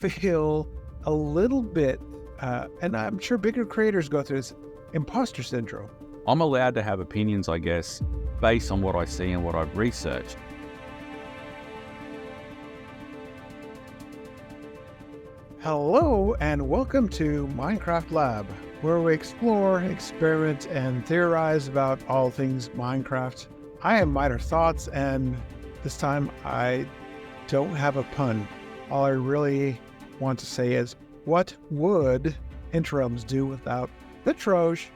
feel a little bit, and I'm sure bigger creators go through this, imposter syndrome. I'm allowed to have opinions, I guess, based on what I see and what I've researched. Hello, and welcome to Minecraft Lab, where we explore, experiment, and theorize about all things Minecraft. I am Minor Thoughts, and this time I don't have a pun. All I really want to say is, what would interims do without the Troge?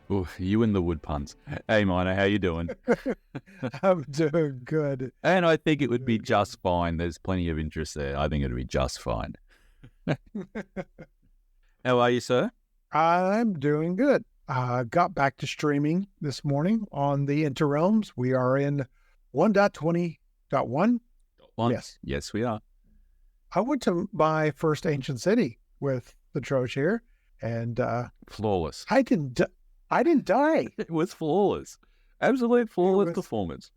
Ooh, you and the wood puns. Hey, Minor, how you doing? I'm doing good. And I think it would be just fine. There's plenty of interest there. I think it would be just fine. How are you, sir? I'm doing good. Got back to streaming this morning on the Interrealms. We are in 1.20.1. Yes, we are. I went to my first ancient city with the Troge here, and Flawless. I didn't die. It was flawless. Absolute flawless performance.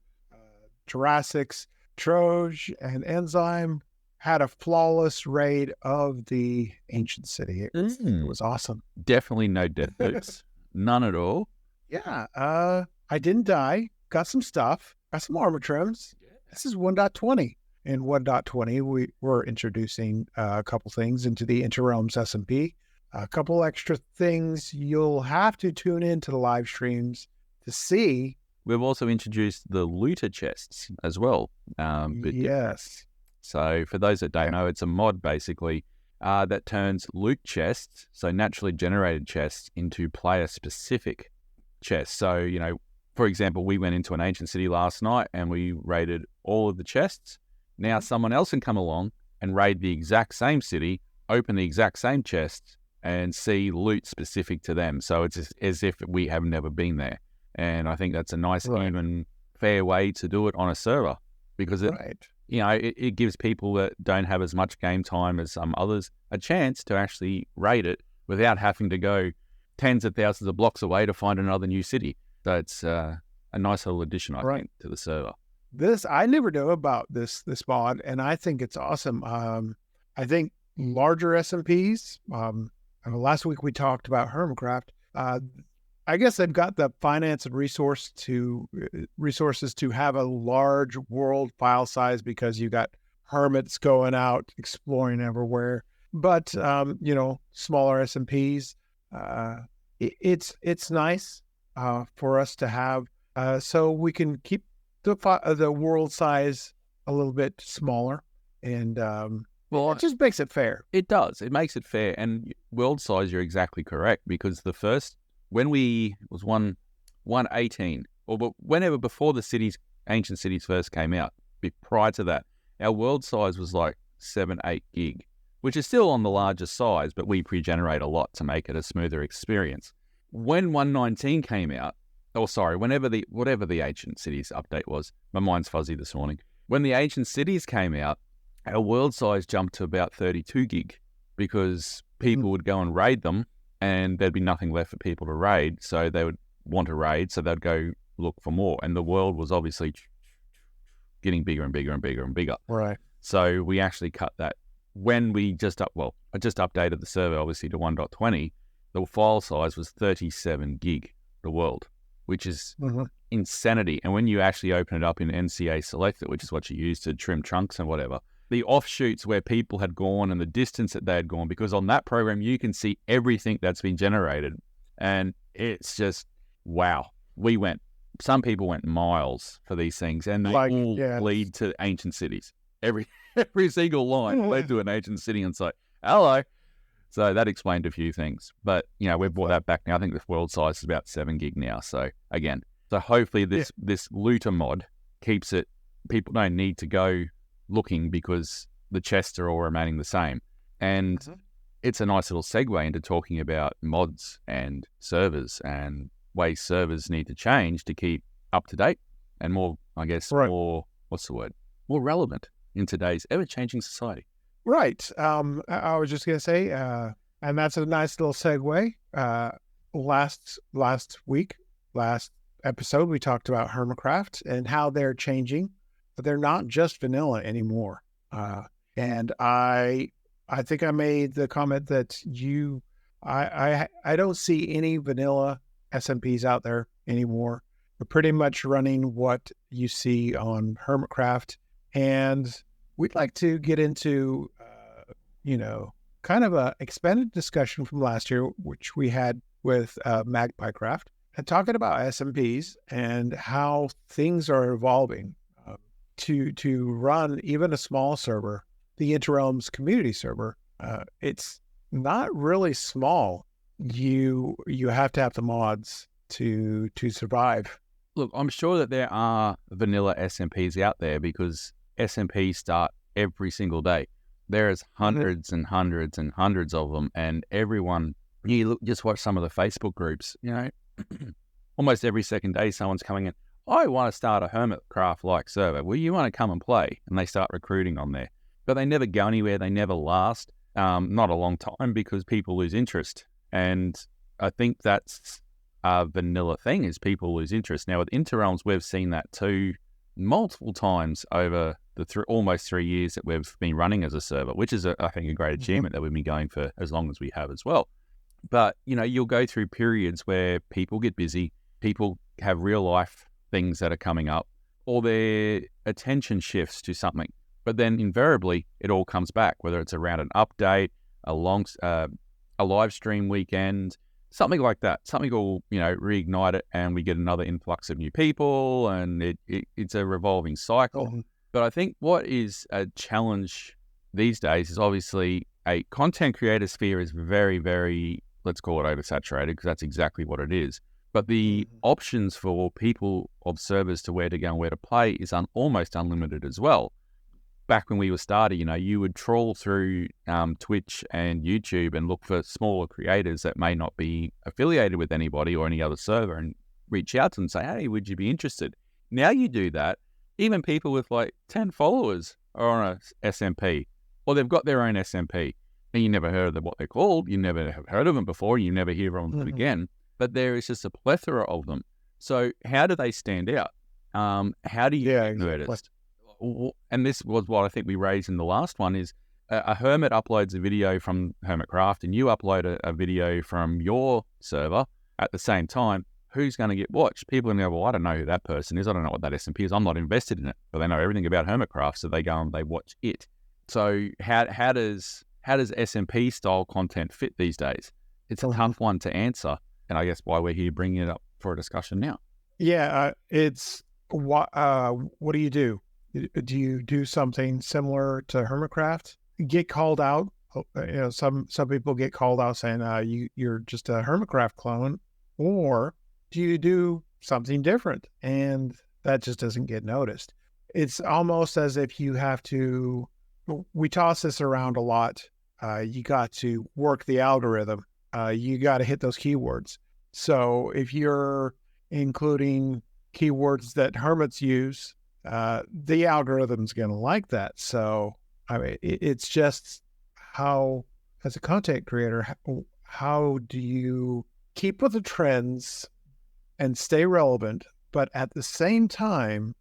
Jurassic's Troge and Enzyme had a flawless raid of the ancient city. It was awesome. Definitely no death boots. None at all. Yeah. I didn't die. Got some stuff. Got some armor trims. Yeah. This is 1.20. In 1.20, we were introducing a couple things into the Interrealms SMP. A couple extra things you'll have to tune into the live streams to see. We've also introduced the looter chests as well. Yes. So for those that don't know, it's a mod basically that turns loot chests, so naturally generated chests, into player-specific chests. So, for example, we went into an ancient city last night and we raided all of the chests. Now someone else can come along and raid the exact same city, open the exact same chests, and see loot specific to them. So it's as if we have never been there. And I think that's a nice, even, fair way to do it on a server, because it gives people that don't have as much game time as some others a chance to actually raid it without having to go tens of thousands of blocks away to find another new city. So it's a nice little addition, I think, to the server. I never knew about this mod, and I think it's awesome. I think larger SMPs, last week we talked about Hermitcraft. I guess they've got the finance and resources to have a large world file size because you got hermits going out exploring everywhere. But smaller SMPs, it's nice for us to have, so we can keep the world size a little bit smaller, and it just makes it fair. It does. It makes it fair. And world size, you're exactly correct, because the first, when we was 1.18, or whenever before the ancient cities first came out, prior to that, our world size was like 7-8 gig, which is still on the larger size, but we pre-generate a lot to make it a smoother experience. When 1.19 came out, whatever the ancient cities update was, my mind's fuzzy this morning. When the ancient cities came out, our world size jumped to about 32 gig because people would go and raid them and there'd be nothing left for people to raid. So they would want to raid, so they'd go look for more. And the world was obviously getting bigger and bigger and bigger and bigger. Right. So we actually cut that. When I just updated the server, obviously, to 1.20, the file size was 37 gig, the world, which is insanity. And when you actually open it up in NCA Selector, which is what you use to trim trunks and whatever, the offshoots where people had gone and the distance that they had gone, because on that program, you can see everything that's been generated. And it's just, wow. Some people went miles for these things, and they all lead to ancient cities. Every single line led to an ancient city, and so, hello. So that explained a few things. But, we've brought that back now. I think the world size is about 7 gig now. So, again, hopefully this looter mod keeps it, people don't need to go looking because the chests are all remaining the same. And it's a nice little segue into talking about mods and servers and ways servers need to change to keep up to date and more, more relevant in today's ever-changing society. Right. I was just going to say, and that's a nice little segue. Last episode, we talked about Hermitcraft and how they're changing, but they're not just vanilla anymore. And I think I made the comment that I don't see any vanilla SMPs out there anymore. We're pretty much running what you see on Hermitcraft, and we'd like to get into kind of a expanded discussion from last year, which we had with Magpiecraft, and talking about SMPs and how things are evolving to run even a small server, the Interrealms community server. It's not really small. You have to have the mods to survive. Look, I'm sure that there are vanilla SMPs out there because SMPs start every single day. There's hundreds and hundreds and hundreds of them, and everyone, just watch some of the Facebook groups, almost every second day someone's coming in, I want to start a Hermitcraft-like server. Well, you want to come and play? And they start recruiting on there. But they never go anywhere. They never last. Not a long time because people lose interest. And I think that's a vanilla thing is people lose interest. Now, with Interrealms, we've seen that too multiple times over the almost 3 years that we've been running as a server, which is, I think, a great achievement that we've been going for as long as we have as well. But, you'll go through periods where people get busy, people have real life things that are coming up, or their attention shifts to something. But then invariably, it all comes back, whether it's around an update, a live stream weekend, something like that. Something will, reignite it, and we get another influx of new people, and it's a revolving cycle. But I think what is a challenge these days is obviously a content creator sphere is very, very, let's call it oversaturated, because that's exactly what it is. But the options for people of servers to where to go and where to play is almost unlimited as well. Back when we were starting, you would trawl through Twitch and YouTube and look for smaller creators that may not be affiliated with anybody or any other server and reach out to them and say, hey, would you be interested? Now you do that. Even people with like 10 followers are on a SMP, or they've got their own SMP, and you never heard of what they're called. You never have heard of them before. You never hear of them again. But there is just a plethora of them. So how do they stand out? How do you get noticed? And this was what I think we raised in the last one is a hermit uploads a video from Hermitcraft and you upload a video from your server at the same time. Who's going to get watched? People are going to go, well, I don't know who that person is. I don't know what that SMP is. I'm not invested in it. But they know everything about Hermitcraft, so they go and they watch it. So how does SMP style content fit these days? It's a tough one to answer. And I guess why we're here bringing it up for a discussion now. Yeah, it's what do you do? Do you do something similar to Hermitcraft? Get called out? Some people get called out saying you're just a Hermitcraft clone, or do you do something different and that just doesn't get noticed? It's almost as if you have to. We toss this around a lot. You got to work the algorithm. You got to hit those keywords. So if you're including keywords that hermits use, the algorithm's going to like that. So, I mean, it's just how, as a content creator, how do you keep with the trends and stay relevant, but at the same time,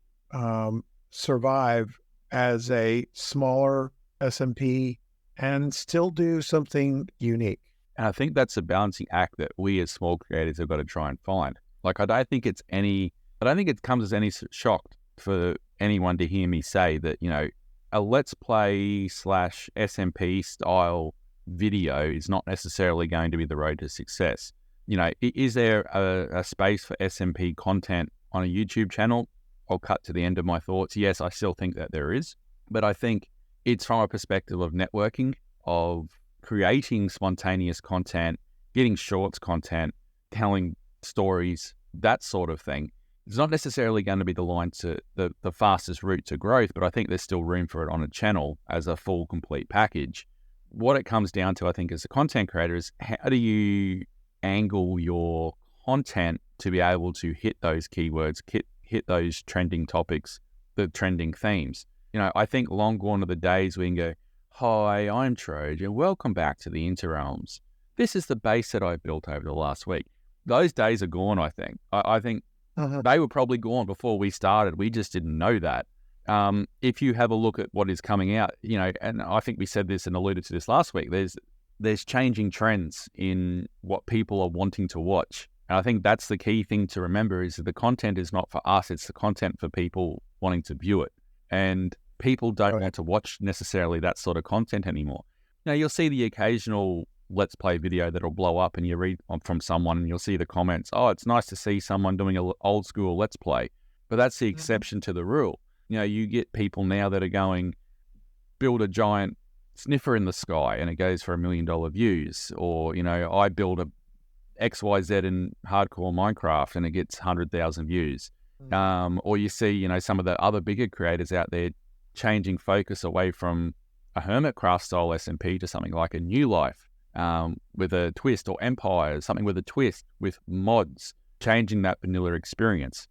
survive as a smaller SMP and still do something unique? And I think that's a balancing act that we as small creators have got to try and find. Like, I don't think it comes as any shock for anyone to hear me say that, a Let's Play / SMP style video is not necessarily going to be the road to success. Is there a space for SMP content on a YouTube channel? I'll cut to the end of my thoughts. Yes, I still think that there is, but I think it's from a perspective of networking, of creating spontaneous content, getting shorts content, telling stories, that sort of thing. It's not necessarily going to be the line to the fastest route to growth, but I think there's still room for it on a channel as a full, complete package. What it comes down to, I think, as a content creator is how do you angle your content to be able to hit those keywords, hit those trending topics, the trending themes. I think long gone are the days we can go, hi, I'm Trojan, welcome back to the Interrealms. This is the base that I built over the last week. Those days are gone, I think. I think they were probably gone before we started. We just didn't know that. if you have a look at what is coming out, and I think we said this and alluded to this last week, there's changing trends in what people are wanting to watch. And I think that's the key thing to remember, is that the content is not for us, it's the content for people wanting to view it. And people don't want to watch necessarily that sort of content anymore. You'll see the occasional Let's Play video that'll blow up, and you read from someone and you'll see the comments, oh, it's nice to see someone doing an old school Let's Play. But that's the exception to the rule. You get people now that are going, build a giant sniffer in the sky and it goes for $1 million views. Or, I build a XYZ in hardcore Minecraft and it gets 100,000 views. Or you see, some of the other bigger creators out there changing focus away from a Hermitcraft style SMP to something like a New Life with a twist, or Empire, something with a twist, with mods, changing that vanilla experience.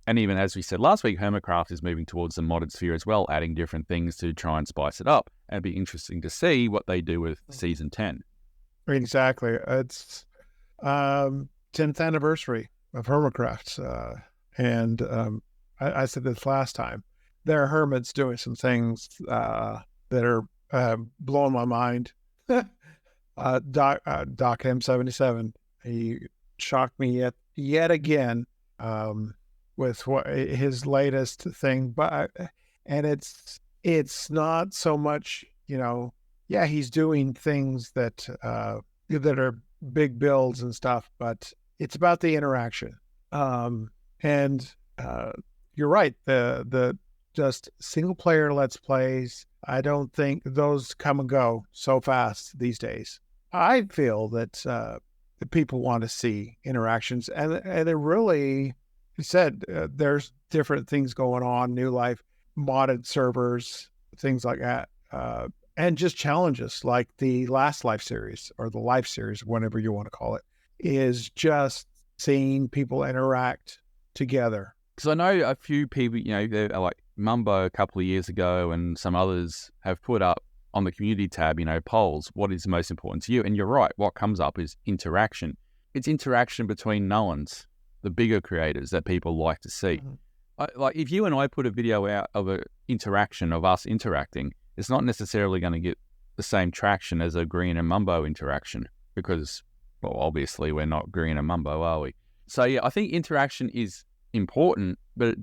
And even as we said last week, Hermitcraft is moving towards the modded sphere as well, adding different things to try and spice it up. And it'd be interesting to see what they do with Season 10. Exactly. It's 10th anniversary of Hermitcraft. And I said this last time. There are hermits doing some things that are blowing my mind. Doc M77, he shocked me yet again with his latest thing. And it's not so much, he's doing things that are big builds and stuff, but it's about the interaction. And you're right. The just single player Let's Plays, I don't think those come and go so fast these days. I feel that the people want to see interactions, and it really, you said, there's different things going on, New Life, modded servers, things like that, and just challenges like the Last Life series, or the Life series, whatever you want to call it, is just seeing people interact together. Because I know a few people, they're like Mumbo a couple of years ago, and some others have put up on the community tab, polls, what is most important to you? And you're right, what comes up is interaction. It's interaction between knowns, the bigger creators that people like to see. Like if you and I put a video out of an interaction of us interacting, it's not necessarily going to get the same traction as a Green and Mumbo interaction, because, well, obviously we're not Green and Mumbo, are we? So yeah, I think interaction is important, but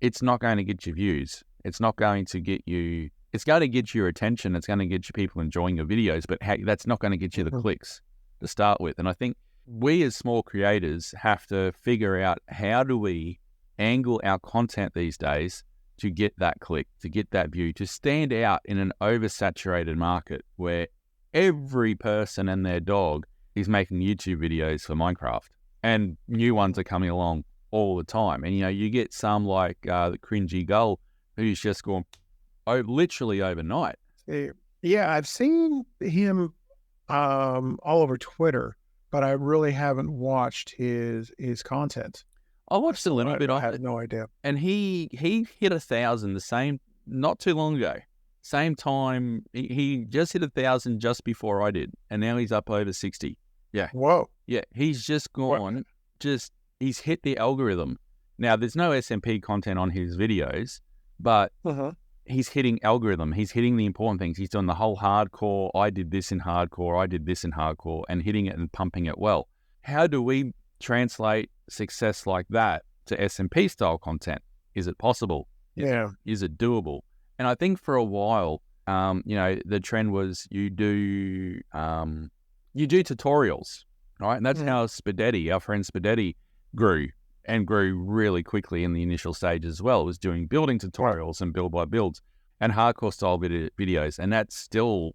it's not going to get you views. It's not going to get you, it's going to get your attention. It's going to get you people enjoying your videos, but that's not going to get you the clicks to start with. And I think we as small creators have to figure out, how do we angle our content these days to get that click, to get that view, to stand out in an oversaturated market where every person and their dog is making YouTube videos for Minecraft, and new ones are coming along all the time. And, you get some like the Cringy Gull, who's just gone literally overnight. Yeah, I've seen him all over Twitter, but I really haven't watched his content. I watched a little bit. I had no idea. And he hit 1,000 not too long ago. Same time, he just hit 1,000 just before I did, and now he's up over 60. Yeah. Whoa. Yeah, he's just gone. He's hit the algorithm. Now, there's no SMP content on his videos, but he's hitting algorithm. He's hitting the important things. He's doing the whole hardcore, I did this in hardcore, and hitting it and pumping it well. How do we translate success like that to SMP style content? Is it possible? Yeah. Is it doable? And I think for a while, the trend was you do tutorials, right? And that's how Spadetti, our friend Spadetti, grew really quickly in the initial stages as well. It was doing building tutorials and build by builds and hardcore style videos. And that's still,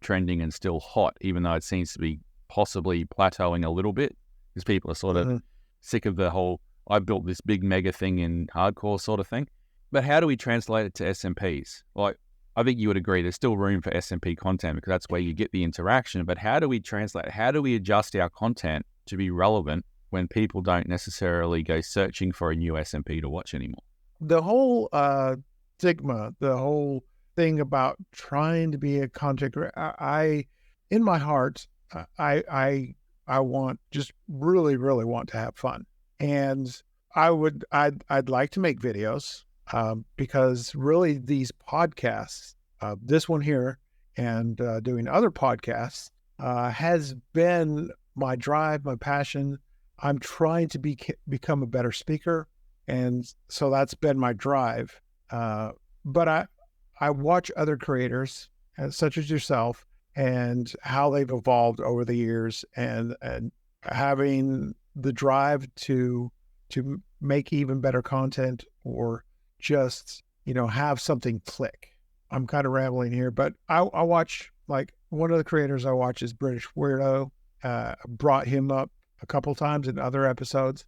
trending and still hot, even though it seems to be possibly plateauing a little bit, because people are sort of sick of the whole, I built this big mega thing in hardcore sort of thing. But how do we translate it to SMPs? Like, I think you would agree there's still room for SMP content, because that's where you get the interaction. But how do we translate? How do we adjust our content to be relevant when people don't necessarily go searching for a new SMP to watch anymore? The whole stigma, the whole thing about trying to be a content creator, I in my heart, I want, just really, really want to have fun. And I'd like to make videos. because really these podcasts, this one here and doing other podcasts, has been my drive, my passion. I'm trying to become a better speaker. And so that's been my drive. But I watch other creators, such as yourself, and how they've evolved over the years, and having the drive to make even better content, or just, have something click. I'm kind of rambling here, but I watch, like, one of the creators I watch is British Weirdo. Brought him up a couple times in other episodes.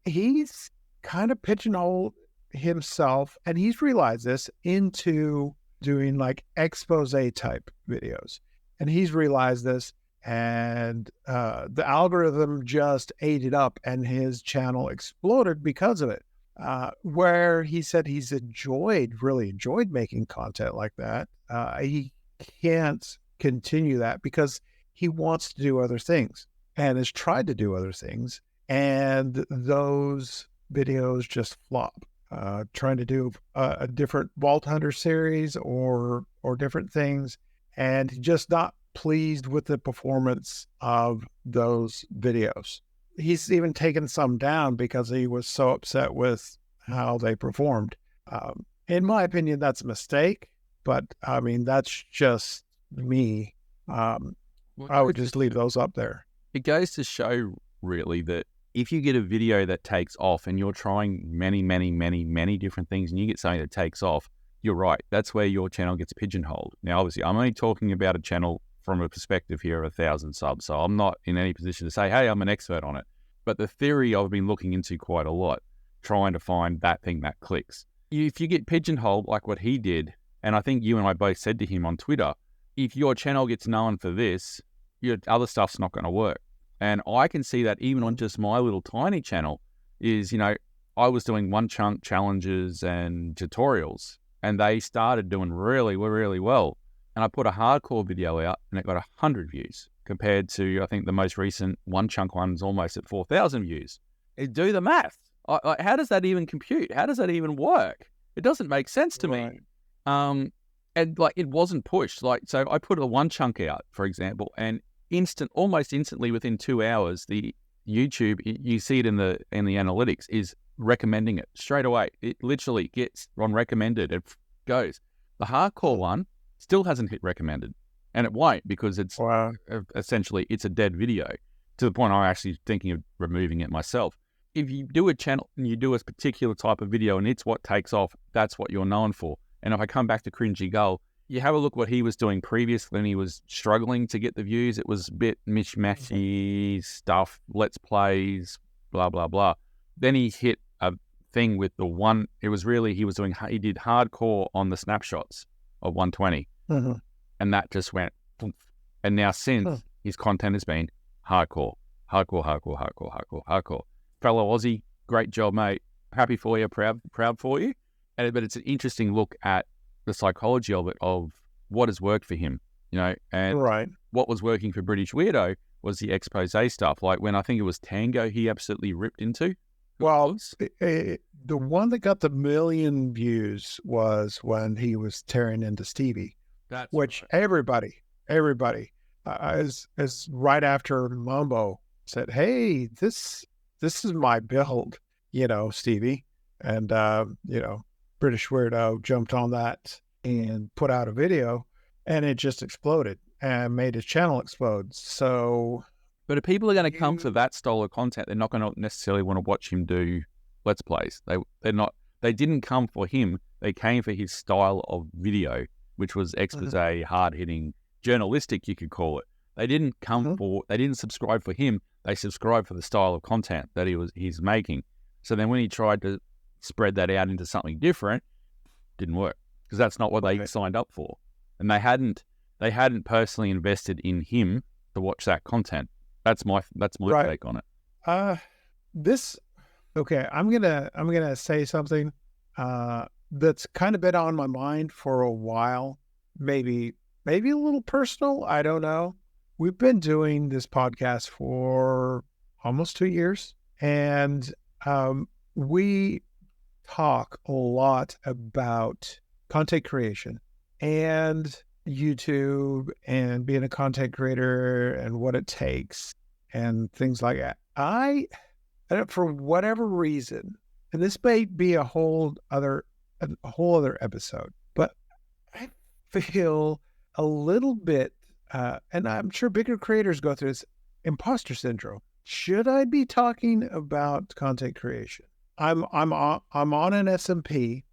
He's kind of pigeonholed himself, and he's realized this, into doing like expose type videos. And he's realized this, and the algorithm just ate it up, and his channel exploded because of it. Where he said he's really enjoyed making content like that. He can't continue that because he wants to do other things, and has tried to do other things, and those videos just flop. Trying to do a different Vault Hunter series or different things, and just not pleased with the performance of those videos. He's even taken some down because he was so upset with how they performed. In my opinion, that's a mistake, but I mean, that's just me. I would just leave those up there. It goes to show, really, that if you get a video that takes off and you're trying many, many, many, many different things, and you get something that takes off, you're right. That's where your channel gets pigeonholed. Now, obviously, I'm only talking about a channel from a perspective here of 1,000 subs, so I'm not in any position to say, hey, I'm an expert on it. But the theory I've been looking into quite a lot, trying to find that thing that clicks. If you get pigeonholed like what he did, and I think you and I both said to him on Twitter, if your channel gets known for this, your other stuff's not going to work. And I can see that even on just my little tiny channel is, I was doing one chunk challenges and tutorials, and they started doing really, really well. And I put a hardcore video out, and it got 100 views compared to, I think, the most recent one chunk one's almost at 4,000 views. Do the math. How does that even compute? How does that even work? It doesn't make sense to me. And like, it wasn't pushed. Like, so I put a one chunk out, for example, and almost instantly within 2 hours, the YouTube, you see it in the analytics, is recommending it straight away. It literally gets on recommended. It goes. The hardcore one still hasn't hit recommended, and it won't, because it's essentially it's a dead video, to the point I'm actually thinking of removing it myself. If you do a channel and you do a particular type of video and it's what takes off, that's what you're known for. And if I come back to Cringy Gull, you have a look what he was doing previously when he was struggling to get the views. It was a bit mishmashy stuff, let's plays, blah, blah, blah. Then he hit a thing with the one, he did hardcore on the snapshots of 120. And that just went, and now since his content has been hardcore. Fellow Aussie, great job, mate. Happy for you, proud for you. But it's an interesting look at the psychology of it, of what has worked for him, and what was working for British Weirdo was the expose stuff. Like, when I think it was Tango, he absolutely ripped into. Well, the one that got the 1 million views was when he was tearing into Stevie, which everybody, as right after Mambo said, hey, this is my build, Stevie. And, British Weirdo jumped on that and put out a video, and it just exploded and made his channel explode. So, but if people are going to come for that style of content, they're not going to necessarily want to watch him do Let's Plays. They didn't come for him. They came for his style of video, which was expose, hard-hitting, journalistic, you could call it. They didn't they didn't subscribe for him. They subscribed for the style of content that he's making. So then when he tried to spread that out into something different, didn't work, because that's not what they signed up for. And they hadn't personally invested in him to watch that content. That's my take on it. I'm gonna say something that's kind of been on my mind for a while, maybe a little personal, I don't know. We've been doing this podcast for almost 2 years, and we talk a lot about content creation and YouTube and being a content creator and what it takes and things like that. I don't, for whatever reason, and this may be a whole other episode, but I feel a little bit, and I'm sure bigger creators go through this, imposter syndrome. Should I be talking about content creation? I'm on an SMP,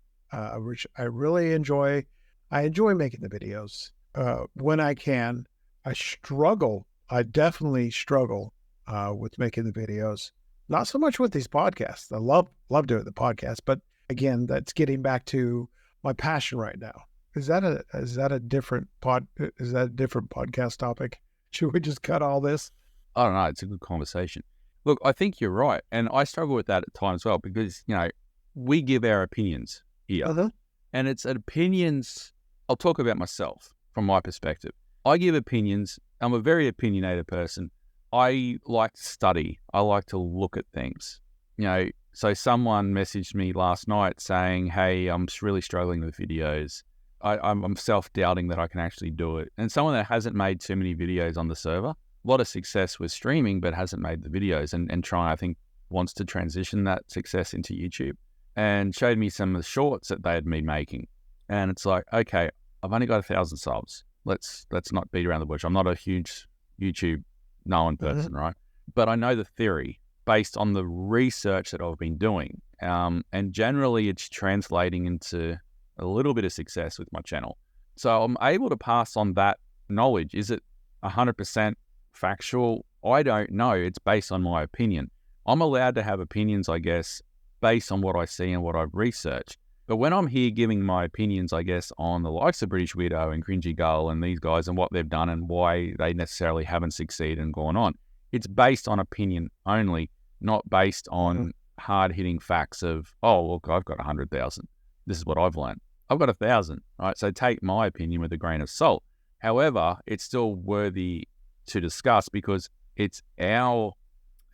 which I really enjoy. I enjoy making the videos when I can. I definitely struggle with making the videos. Not so much with these podcasts. I love doing the podcast, but again, that's getting back to my passion right now. Is that a different podcast topic? Should we just cut all this? I don't know. It's a good conversation. Look, I think you're right. And I struggle with that at times as well because, we give our opinions here. Uh-huh. And it's opinions. I'll talk about myself from my perspective. I give opinions. I'm a very opinionated person. I like to study. I like to look at things. So someone messaged me last night saying, hey, I'm really struggling with videos. I'm self-doubting that I can actually do it. And someone that hasn't made too many videos on the server, a lot of success with streaming, but hasn't made the videos and I think, wants to transition that success into YouTube, and showed me some of the shorts that they had been making. And it's like, okay, I've only got 1,000 subs. Let's not beat around the bush. I'm not a huge YouTube known person, right? But I know the theory based on the research that I've been doing. And generally it's translating into a little bit of success with my channel. So I'm able to pass on that knowledge. Is it 100% factual? I don't know. It's based on my opinion. I'm allowed to have opinions, I guess, based on what I see and what I've researched. But when I'm here giving my opinions, I guess, on the likes of British Widow and Cringy Gull and these guys and what they've done and why they necessarily haven't succeeded and gone on, it's based on opinion only, not based on hard-hitting facts of, oh, look, I've got 100,000. This is what I've learned. I've got 1,000, right? So take my opinion with a grain of salt. However, it's still worthy to discuss because it's our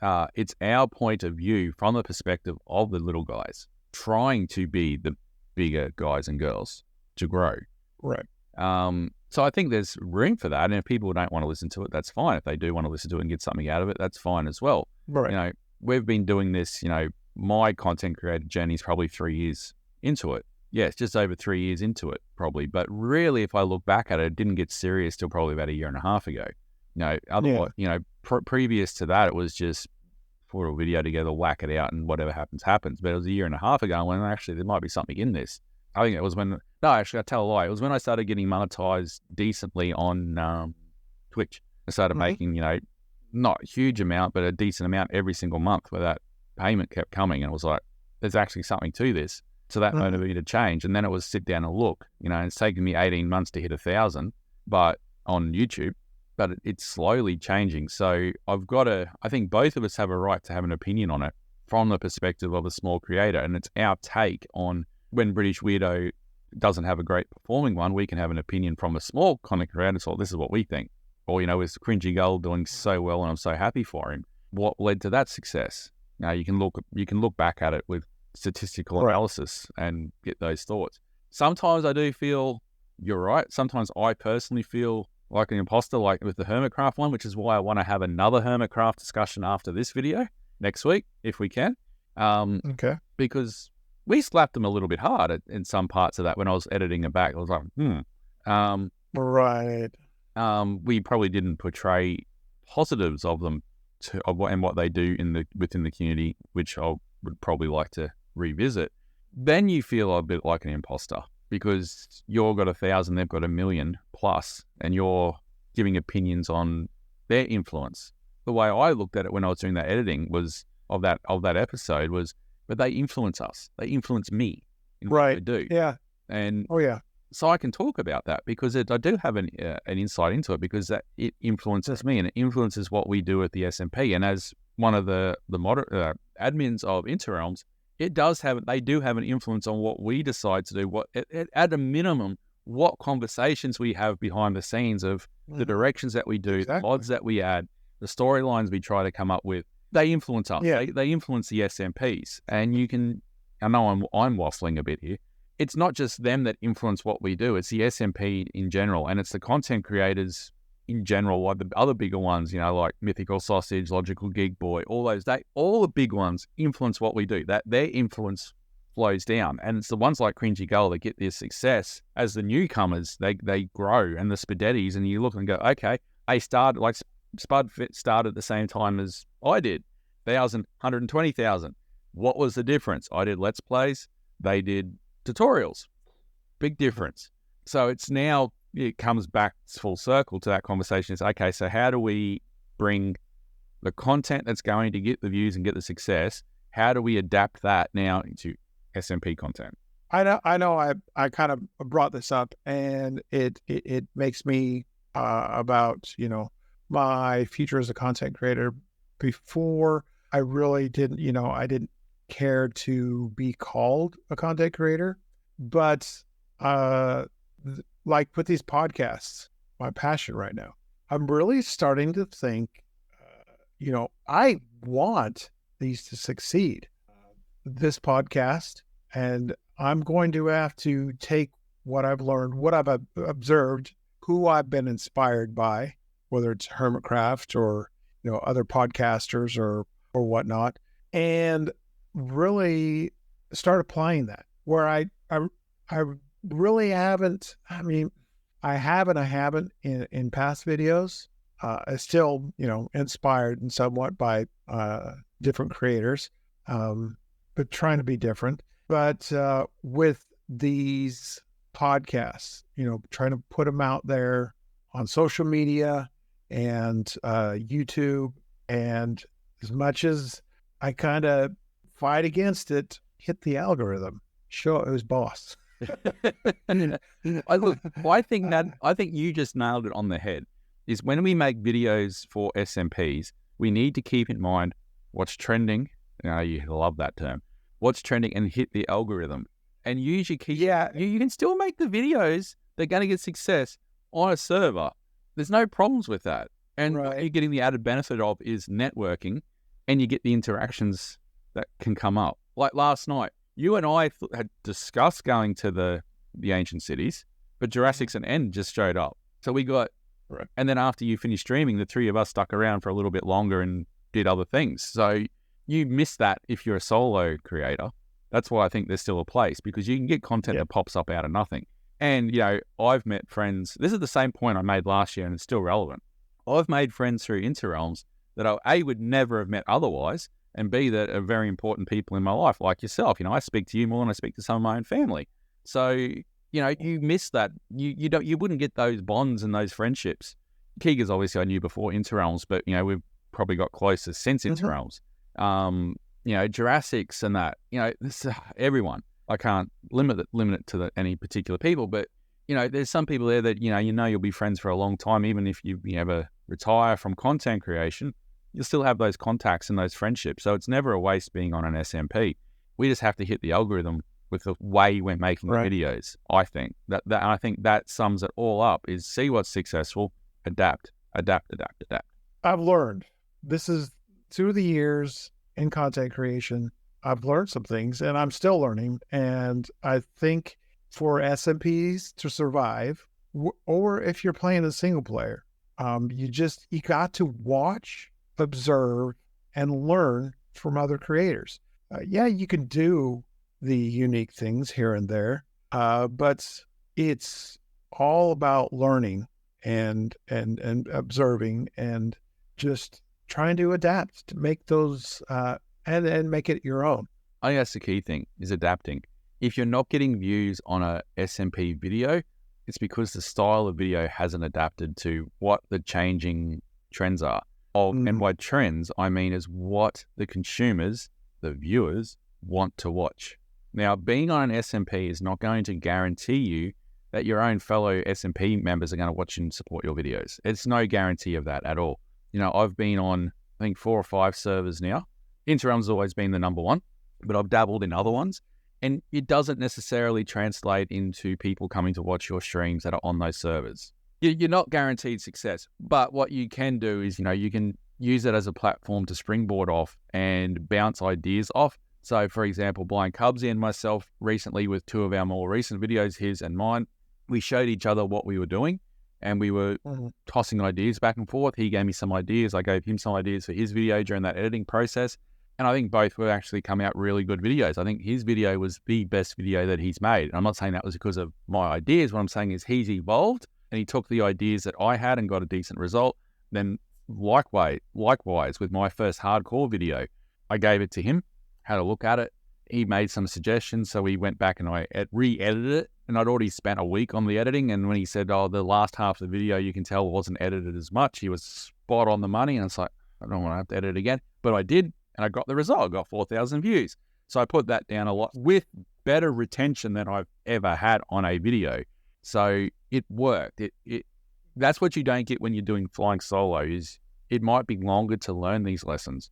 point of view from the perspective of the little guys trying to be the bigger guys and girls to grow. Right. So I think there's room for that. And if people don't want to listen to it, that's fine. If they do want to listen to it and get something out of it, that's fine as well. Right. We've been doing this, my content creator journey is probably 3 years into it. Yeah, it's just over 3 years into it, probably. But really, if I look back at it, it didn't get serious till probably about 1.5 years ago. Otherwise, previous to that, it was just put a video together, whack it out, and whatever happens, happens. But it was 1.5 years ago when actually there might be something in this. I think it was when, I tell a lie. It was when I started getting monetized decently on Twitch. I started making, not a huge amount, but a decent amount every single month where that payment kept coming. And it was like, there's actually something to this. So that motivated me to change. And then it was sit down and look, it's taken me 18 months to hit 1,000, but on YouTube, but it's slowly changing. So I think both of us have a right to have an opinion on it from the perspective of a small creator. And it's our take on when British Weirdo doesn't have a great performing one, we can have an opinion from a small content creator. So this is what we think. Or, is Cringy Gull doing so well and I'm so happy for him? What led to that success? Now you can look back at it with statistical analysis and get those thoughts. Sometimes I do feel you're right. Sometimes I personally feel like an imposter, like with the Hermitcraft one, which is why I want to have another Hermitcraft discussion after this video next week, if we can. Okay. Because we slapped them a little bit hard in some parts of that when I was editing it back. I was like, right. We probably didn't portray positives of them and what they do within the community, which I would probably like to revisit. Then you feel a bit like an imposter because you've got 1,000, they've got 1 million plus, and you're giving opinions on their influence. The way I looked at it when I was doing that editing was of that episode was, but they influence us. They influence me in what they do. Yeah. And yeah. So I can talk about that because I do have an insight into it because it influences me and it influences what we do at the SMP. And as one of the admins of Interrealms, they do have an influence on what we decide to do. At a minimum, what conversations we have behind the scenes of the directions that we do, the mods that we add, the storylines we try to come up with. They influence us. Yeah. They influence the SMPs, and you can I know I'm waffling a bit here. It's not just them that influence what we do. It's the SMP in general, and it's the content creators in general, like the other bigger ones, like Mythical Sausage, Logical Geek Boy, all the big ones influence what we do. That their influence flows down, and it's the ones like Cringy Gull that get their success as the newcomers. They grow, and the Spaghettis, and you look and go, okay, they started like Spudfit started at the same time as I did, 120,000. What was the difference? I did Let's Plays, they did tutorials. Big difference. So it's now, it comes back full circle to that conversation. It's okay, so how do we bring the content that's going to get the views and get the success, how do we adapt that now into SMP content? I know I kind of brought this up, and it makes me about, my future as a content creator. Before, I really didn't, I didn't care to be called a content creator, but like with these podcasts, my passion right now, I'm really starting to think, I want these to succeed. This podcast, and I'm going to have to take what I've learned, what I've observed, who I've been inspired by, whether it's Hermitcraft or, other podcasters or whatnot, and really start applying that where I really haven't. I mean, I haven't in past videos. I still, inspired and somewhat by different creators, but trying to be different. But with these podcasts, trying to put them out there on social media and YouTube, and as much as I kind of fight against it, hit the algorithm, show it who's boss. I think you just nailed it on the head. Is when we make videos for SMPs, we need to keep in mind what's trending. You love that term. What's trending, and hit the algorithm, and use your key. Yeah, you can still make the videos. They're going to get success on a server. There's no problems with that. And what you're getting the added benefit of is networking, and you get the interactions that can come up. Like last night, you and I had discussed going to the ancient cities, but Jurassic's and End just showed up. So we got, and then after you finished streaming, the three of us stuck around for a little bit longer and did other things. So you miss that if you're a solo creator. That's why I think there's still a place, because you can get content that pops up out of nothing. And, I've met friends. This is the same point I made last year, and it's still relevant. I've made friends through Interrealms that I, A, would never have met otherwise, and B, that are very important people in my life, like yourself. I speak to you more than I speak to some of my own family. So, you miss that. You wouldn't get those bonds and those friendships. Keega's obviously I knew before Interrealms, but, we've probably got closer since Interrealms. Jurassic's and that, this everyone. I can't limit it to any particular people, but there's some people there that you'll be friends for a long time. Even if you ever retire from content creation, you'll still have those contacts and those friendships. So it's never a waste being on an SMP. We just have to hit the algorithm with the way we're making the videos. I think I think that sums it all up: is see what's successful, adapt. I've learned, this is through the years in content creation, I've learned some things, and I'm still learning. And I think for SMPs to survive, or if you're playing a single player, you got to watch, observe, and learn from other creators. You can do the unique things here and there, but it's all about learning and observing, and just trying to adapt to make those and make it your own. I think that's the key thing, is adapting. If you're not getting views on a SMP video, it's because the style of video hasn't adapted to what the changing trends are. And by trends, I mean is what the consumers, the viewers, want to watch. Now, being on an SMP is not going to guarantee you that your own fellow SMP members are going to watch and support your videos. It's no guarantee of that at all. I've been on, I think, 4 or 5 servers now. Interrealms has always been the number one, but I've dabbled in other ones, and it doesn't necessarily translate into people coming to watch your streams that are on those servers. You're not guaranteed success, but what you can do is, you can use it as a platform to springboard off and bounce ideas off So, for example, Blind Cubsy and myself recently with 2 of our more recent videos, his and mine, we showed each other what we were doing and we were tossing ideas back and forth. He gave me some ideas. I gave him some ideas for his video during that editing process. And I think both will actually come out really good videos. I think his video was the best video that he's made. And I'm not saying that was because of my ideas. What I'm saying is he's evolved and he took the ideas that I had and got a decent result. Then likewise with my first hardcore video, I gave it to him, had a look at it. He made some suggestions. So we went back and I re-edited it. And I'd already spent a week on the editing. And when he said, oh, the last half of the video, you can tell wasn't edited as much, he was spot on the money. And it's like, I don't want to have to edit it again. But I did. And I got the result. I got 4,000 views. So I put that down a lot with better retention than I've ever had on a video. So it worked. That's what you don't get when you're doing flying solo is it might be longer to learn these lessons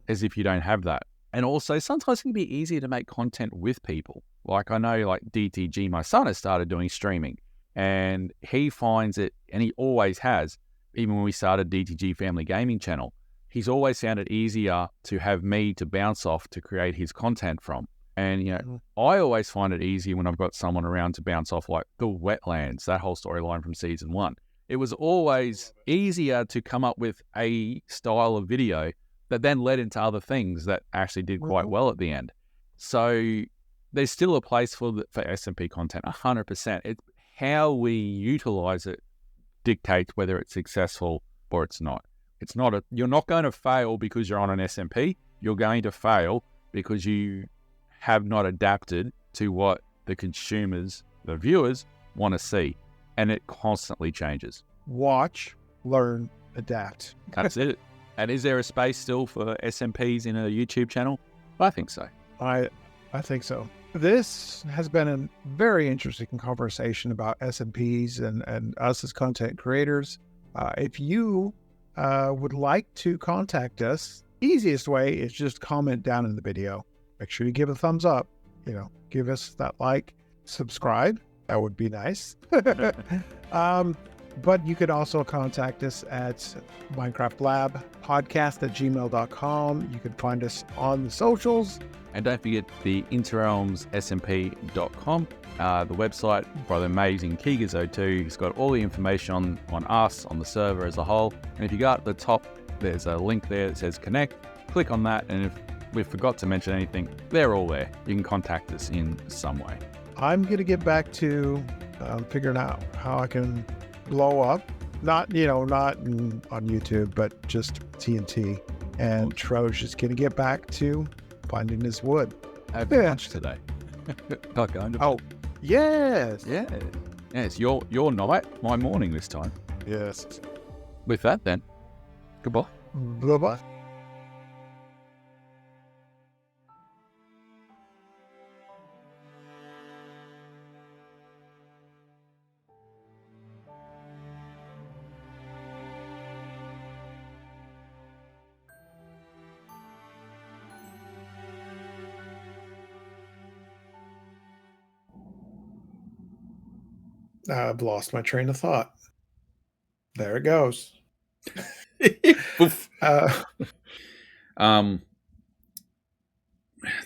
as if you don't have that. And also sometimes it can be easier to make content with people. Like I know like DTG, my son, has started doing streaming and he finds it, and he always has, even when we started DTG Family Gaming Channel, he's always found it easier to have me to bounce off to create his content from. And, you know, I always find it easier when I've got someone around to bounce off, like the wetlands, that whole storyline from season 1. It was always easier to come up with a style of video that then led into other things that actually did quite well at the end. So there's still a place for SMP content, 100%. It's how we utilize it dictates whether it's successful or it's not. You're not going to fail because you're on an SMP. You're going to fail because you have not adapted to what the consumers, the viewers, want to see. And it constantly changes. Watch, learn, adapt. That's it. And is there a space still for SMPs in a YouTube channel? I think so. I think so. This has been a very interesting conversation about SMPs and us as content creators. If you would like to contact us, easiest way is just comment down in the video. Make sure you give a thumbs up, give us that like, subscribe. That would be nice. But you could also contact us at minecraftlabpodcast@gmail.com. You can find us on the socials. And don't forget the interrealmsSMP.com, the website by the amazing Kigazo2. He's got all the information on us, on the server as a whole. And if you go at the top, there's a link there that says connect. Click on that, and if we forgot to mention anything, they're all there. You can contact us in some way. I'm going to get back to figuring out how I can blow up. Not on YouTube, but just TNT. And Troge is going to get back to finding his wood. I have lunch today. Not going to. Oh, yes. Yeah. Yes, your night, my morning this time. Yes. With that then, goodbye. Bye-bye. I've lost my train of thought. There it goes. There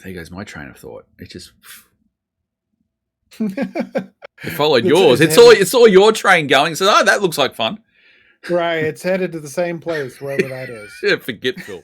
goes my train of thought. It just it followed yours. It's all your train going. So that looks like fun. Right, it's headed to the same place, wherever that is. Yeah, forgetful.